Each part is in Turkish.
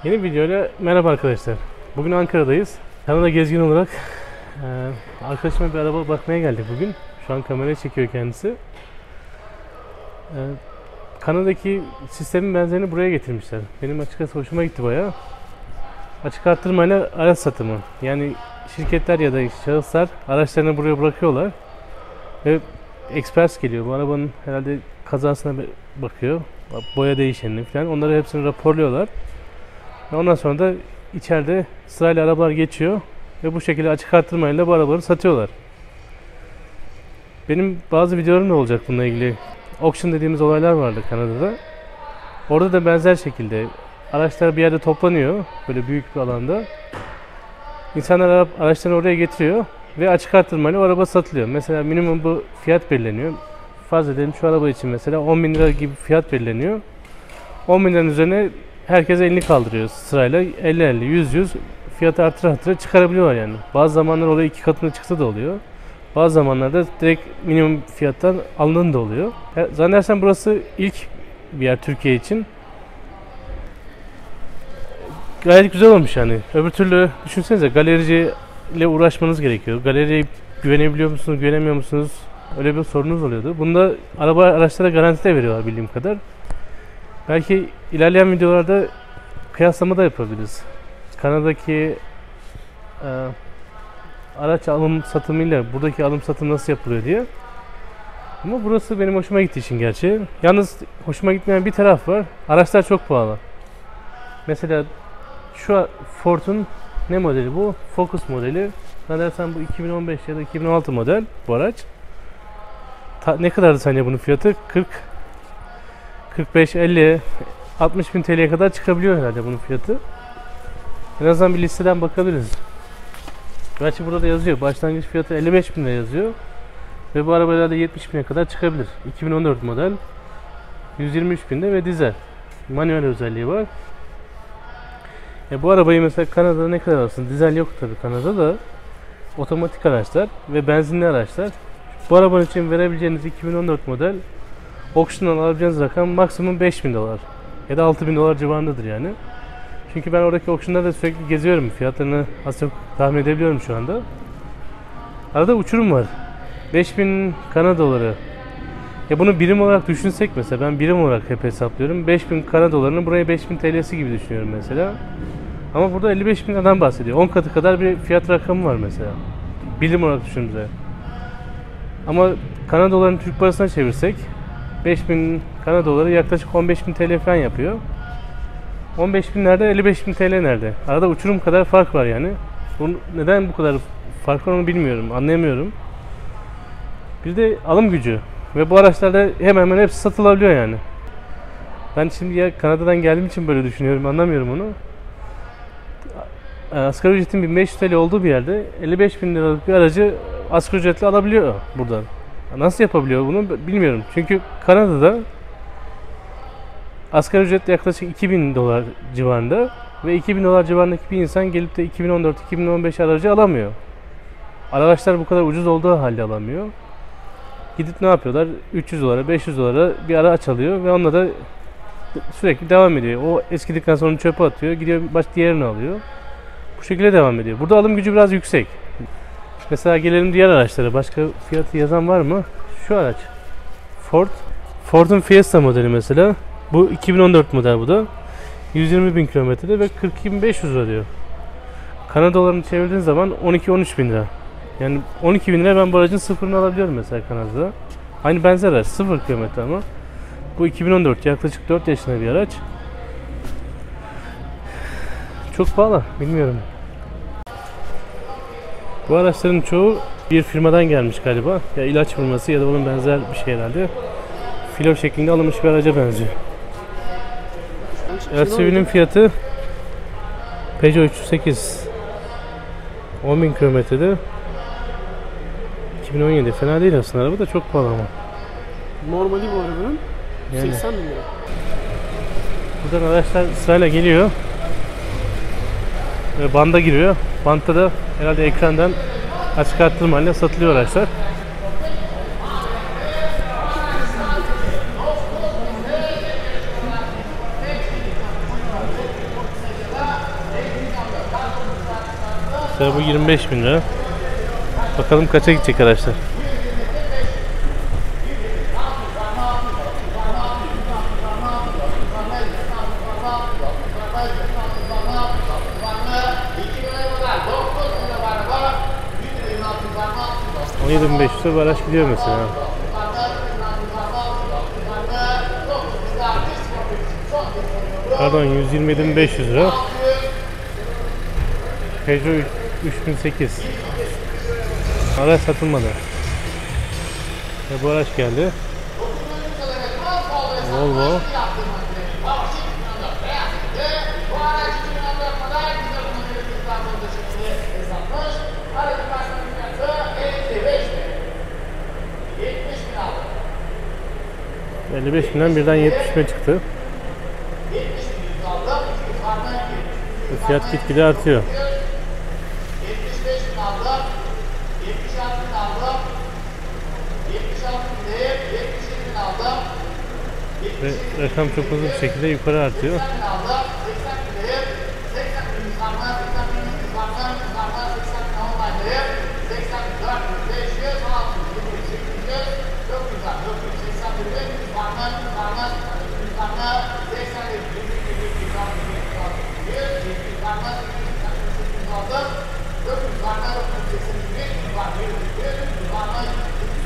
Yeni videoyla merhaba arkadaşlar. Bugün Ankara'dayız. Kanada gezgin olarak arkadaşıma bir araba bakmaya geldik bugün. Şu an kameraya çekiyor kendisi. Kanada'daki sistemin benzerini buraya getirmişler. Benim açıkçası hoşuma gitti bayağı. Açık arttırmayla araç satımı. Yani şirketler ya da şahıslar araçlarını buraya bırakıyorlar. Ve ekspert geliyor. Bu arabanın herhalde kazasına bakıyor. Boya değişenini falan. Onları hepsini raporluyorlar. Ve ondan sonra da içeride sırayla arabalar geçiyor ve bu şekilde açık arttırmayla bu arabaları satıyorlar. Benim bazı videolarım da olacak bununla ilgili. Auction dediğimiz olaylar vardı Kanada'da. Orada da benzer şekilde araçlar bir yerde toplanıyor, böyle büyük bir alanda. İnsanlar araçlarını oraya getiriyor ve açık arttırmayla o araba satılıyor. Mesela minimum bu fiyat belirleniyor. Farz edelim şu araba için mesela 10.000 lira gibi fiyat belirleniyor. 10.000 liranın üzerine herkes elini kaldırıyor sırayla 50-50, 100-100 fiyatı artıra çıkarabiliyorlar yani. Bazı zamanlar oraya 2 katına çıksa da oluyor. Bazı zamanlarda direkt minimum fiyattan alınan da oluyor. Zannedersem burası ilk bir yer Türkiye için. Gayet güzel olmuş yani. Öbür türlü düşünsenize galericiyle uğraşmanız gerekiyor. Galeriye güvenebiliyor musunuz, güvenemiyor musunuz? Öyle bir sorunuz oluyordu. Bunda araçlara garanti de veriyorlar bildiğim kadar. Belki ilerleyen videolarda kıyaslama da yapabiliriz. Kanada'daki araç alım satımıyla buradaki alım satım nasıl yapılıyor diye. Ama burası benim hoşuma gittiği için gerçi. Yalnız hoşuma gitmeyen bir taraf var. Araçlar çok pahalı. Mesela şu Ford'un ne modeli bu? Focus modeli. Zannedersem bu 2015 ya da 2016 model bu araç. Ne kadardı sence bunun fiyatı? 45, 50, 60 bin TL'ye kadar çıkabiliyor herhalde bunun fiyatı. En azından bir listeden bakabiliriz. Gerçi burada da yazıyor. Başlangıç fiyatı 55 bin lira yazıyor. Ve bu araba herhalde 70 bine kadar çıkabilir. 2014 model. 123 binde ve dizel. Manuel özelliği var. Bu arabayı mesela Kanada'da ne kadar alırsın? Dizel yok tabi Kanada'da. Otomatik araçlar ve benzinli araçlar. Bu arabanın için verebileceğiniz 2014 model auction'dan alabileceğiniz rakam maksimum 5.000 dolar ya da 6.000 dolar civarındadır yani. Çünkü ben oradaki auction'larda sürekli geziyorum. Fiyatlarını az çok tahmin edebiliyorum şu anda. Arada uçurum var. 5.000 Kanada doları. Bunu birim olarak düşünsek mesela ben birim olarak hep hesaplıyorum. 5.000 Kanada dolarını buraya 5.000 TL'si gibi düşünüyorum mesela. Ama burada 55.000 liradan bahsediyor. 10 katı kadar bir fiyat rakamı var mesela. Birim olarak düşündüğümüzde. Ama Kanada dolarını Türk parasına çevirsek 5.000 Kanada doları yaklaşık 15.000 TL falan yapıyor. 15.000 nerede? 55.000 TL nerede? Arada uçurum kadar fark var yani. Neden bu kadar fark var onu bilmiyorum, anlayamıyorum. Bir de alım gücü. Ve bu araçlarda hemen hemen hepsi satılabiliyor yani. Ben şimdi ya Kanada'dan geldiğim için böyle düşünüyorum, anlamıyorum onu. Asgari ücretin 1500 TL olduğu bir yerde 55.000 liralık bir aracı asgari ücretle alabiliyor buradan. Nasıl yapabiliyor bunu bilmiyorum. Çünkü Kanada'da asgari ücret yaklaşık 2.000 dolar civarında ve 2.000 dolar civarındaki bir insan gelip de 2014-2015 aracı alamıyor. Araçlar bu kadar ucuz olduğu halde alamıyor. Gidip ne yapıyorlar? 300 dolara, 500 dolara bir araç alıyor ve onunla da sürekli devam ediyor. O eskidikten sonra onu çöpe atıyor, gidiyor diğerini alıyor. Bu şekilde devam ediyor. Burada alım gücü biraz yüksek. Mesela gelelim diğer araçlara. Başka fiyatı yazan var mı? Şu araç. Ford'un Fiesta modeli mesela. Bu 2014 model bu da. 120.000 kilometrede ve 42.500 lira diyor. Kanada dolarını çevirdiğiniz zaman 12-13 bin lira. Yani 12 bin lira ben bu aracın sıfırını alabiliyorum mesela Kanada'da. Aynı benzer araç. 0 kilometre ama. Bu 2014 yaklaşık 4 yaşında bir araç. Çok pahalı. Bilmiyorum. Bu araçların çoğu bir firmadan gelmiş galiba. Ya ilaç firması ya da onun benzer bir şey herhalde. Filo şeklinde alınmış bir araca benziyor. SUV'nin fiyatı Peugeot 308 10.000 kilometrede 2017. Fena değil aslında, araba da çok pahalı ama. Normali bu arabanın yani 80 bin lira. Buradan araçlar sırayla geliyor ve banda giriyor. Bantta da herhalde ekrandan açık arttırmayla satılıyor araçlar. Mesela bu 25.000 lira. Bakalım kaça gidecek araçlar. $17.500'e bir araç gidiyor mesela. Pardon, 127.500 lira. Peugeot 3008. Araç satılmadı. Ve bu araç geldi. Volvo. $55.000'den birden 70.000'e çıktı. Ve fiyat gitgide artıyor. Ve rakam çok hızlı bir şekilde yukarı artıyor.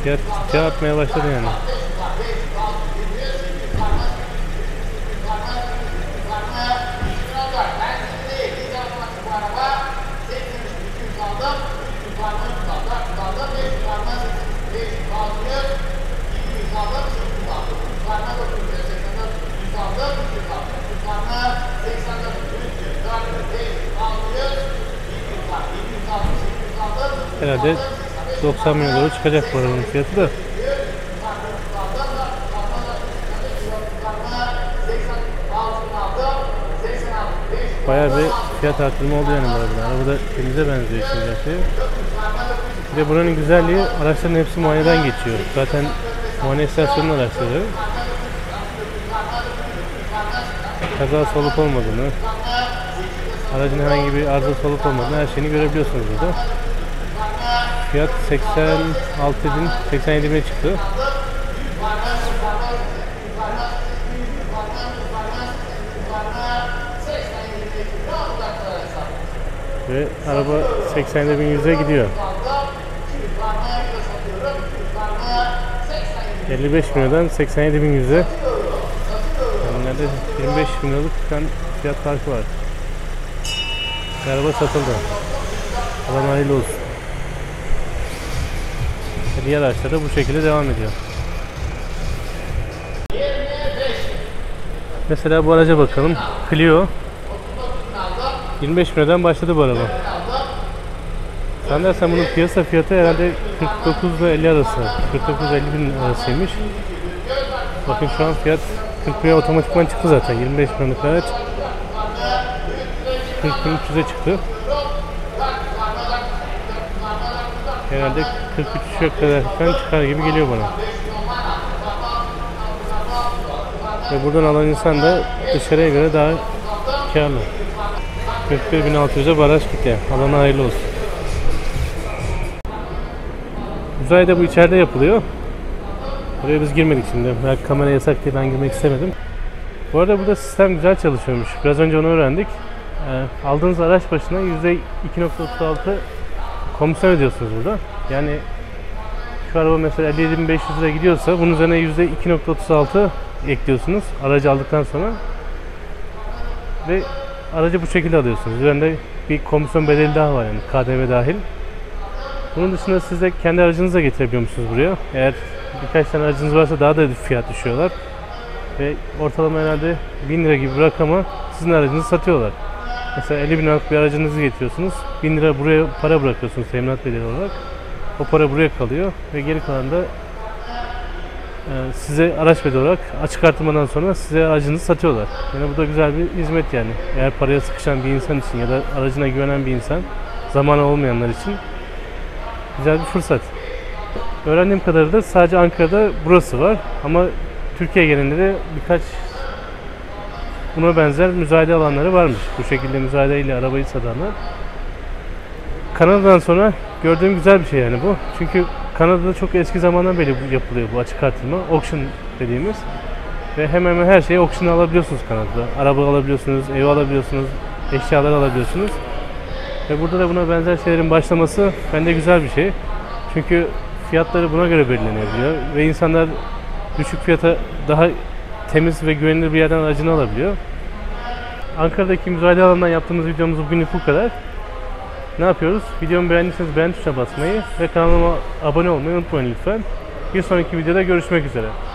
Fiyat gittikçe artmaya başladı yani. Herhalde 90 milyon euro çıkacak bu arabanın fiyatı da. Bayağı bir fiyat artırma oldu yani bu arada. Arabada temize benziyor şimdi her şey. Bir de buranın güzelliği, araçların hepsi muayeneden geçiyor. Zaten muayene istasyonunun araçları. Kazası olup olmadığını, aracın herhangi bir arızası olup olmadığını her şeyini görebiliyorsunuz burada. Fiyat 87.000 çıktı. Ve araba 87.100'e gidiyor. 55 milyodan 87.100'e. Yani neredeyse 25 milyonluk fiyat farkı var. Araba satıldı. Allah hayırlı olsun. Diğer araçlar da bu şekilde devam ediyor. Mesela bu araca bakalım. Clio. 25 milyodan başladı bu araba. Sanırsam bunun piyasa fiyatı herhalde 49 ile 50 arası. 49-50 bin arasıymış. Bakın şu an fiyat 40 bin otomatikman çıktı zaten. 25 milyonluk araç 40.300'e çıktı. Herhalde 43'e kadar falan çıkar gibi geliyor bana. Ve buradan alan insan da dışarıya göre daha karlı. 41.600'e baraj gitti. Alana hayırlı olsun. Uzay da bu içeride yapılıyor. Buraya biz girmedik şimdi. Belki kamera yasak diye ben girmek istemedim. Bu arada burada sistem güzel çalışıyormuş. Biraz önce onu öğrendik. Aldığınız araç başına %2.36 komisyon ödüyorsunuz burada. Yani şu araba mesela 57.500 lira gidiyorsa bunun üzerine %2.36 ekliyorsunuz aracı aldıktan sonra. Ve aracı bu şekilde alıyorsunuz. Üzerinde bir komisyon bedeli daha var yani KDV dahil. Bunun dışında siz de kendi aracınızı da getirebiliyor musunuz buraya? Eğer birkaç tane aracınız varsa daha da fiyat düşüyorlar. Ve ortalama herhalde 1000 lira gibi bir rakama sizin aracınızı satıyorlar. Mesela 50 bin liralık bir aracınızı getiriyorsunuz. 1000 lira buraya para bırakıyorsunuz teminat bedeli olarak. O para buraya kalıyor ve geri kalan da size araç bedeli olarak açık artırmadan sonra size aracınızı satıyorlar. Yani bu da güzel bir hizmet yani. Eğer paraya sıkışan bir insan için ya da aracına güvenen bir insan, zamanı olmayanlar için güzel bir fırsat. Öğrendiğim kadarıyla sadece Ankara'da burası var ama Türkiye genelinde de birkaç buna benzer müzayede alanları varmış. Bu şekilde müzayedeyle arabayı satanlar. Kanada'dan sonra gördüğüm güzel bir şey yani bu. Çünkü Kanada'da çok eski zamandan beri yapılıyor bu açık artırma. Auction dediğimiz. Ve hemen hemen her şeyi auction'a alabiliyorsunuz Kanada'da. Araba alabiliyorsunuz, ev alabiliyorsunuz, eşyalar alabiliyorsunuz. Ve burada da buna benzer şeylerin başlaması bence güzel bir şey. Çünkü fiyatları buna göre belirlenebiliyor. Ve insanlar düşük fiyata daha temiz ve güvenilir bir yerden aracını alabiliyor. Ankara'daki müzayede alanından yaptığımız videomuz bugünlük bu kadar. Ne yapıyoruz? Videomu beğendiyseniz beğen tuşuna basmayı ve kanalıma abone olmayı unutmayın lütfen. Bir sonraki videoda görüşmek üzere.